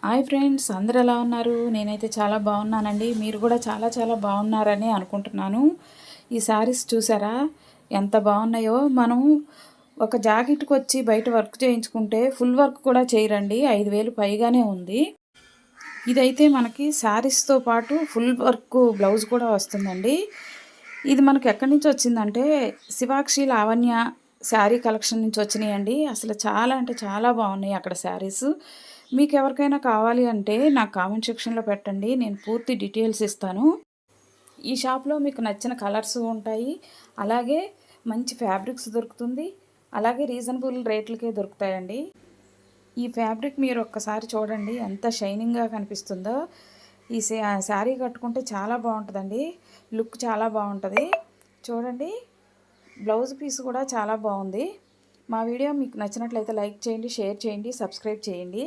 Hi friends, అందరూ ఎలా ఉన్నారు? నేనైతే చాలా బాగున్నానండి. మీరు కూడా చాలా చాలా బాగున్నారని అనుకుంటున్నాను. ఈ శారీస్ చూసారా ఎంత బాగున్నాయో? మనం ఒక జాకెట్కి వచ్చి బయట వర్క్ చేయించుకుంటే ఫుల్ వర్క్ కూడా చేయరండి, 5,000 పైగానే ఉంది. ఇదైతే మనకి శారీస్తో పాటు ఫుల్ వర్క్ బ్లౌజ్ కూడా వస్తుందండి. ఇది మనకి ఎక్కడి నుంచి వచ్చిందంటే శివాక్షి లావణ్య శారీ కలెక్షన్ నుంచి వచ్చినాయండి. అసలు చాలా అంటే చాలా బాగున్నాయి అక్కడ శారీస్. మీకు ఎవరికైనా కావాలి అంటే నాకు కామెంట్ సెక్షన్లో పెట్టండి, నేను పూర్తి డీటెయిల్స్ ఇస్తాను. ఈ షాప్లో మీకు నచ్చిన కలర్స్ ఉంటాయి, అలాగే మంచి ఫ్యాబ్రిక్స్ దొరుకుతుంది, అలాగే రీజనబుల్ రేట్లకే దొరుకుతాయండి. ఈ ఫ్యాబ్రిక్ మీరు ఒక్కసారి చూడండి ఎంత షైనింగ్గా కనిపిస్తుందో. ఈ శారీ కట్టుకుంటే చాలా బాగుంటుందండి, లుక్ చాలా బాగుంటుంది. చూడండి, బ్లౌజ్ పీస్ కూడా చాలా బాగుంది. మా వీడియో మీకు నచ్చినట్లయితే లైక్ చేయండి, షేర్ చేయండి, సబ్స్క్రైబ్ చేయండి.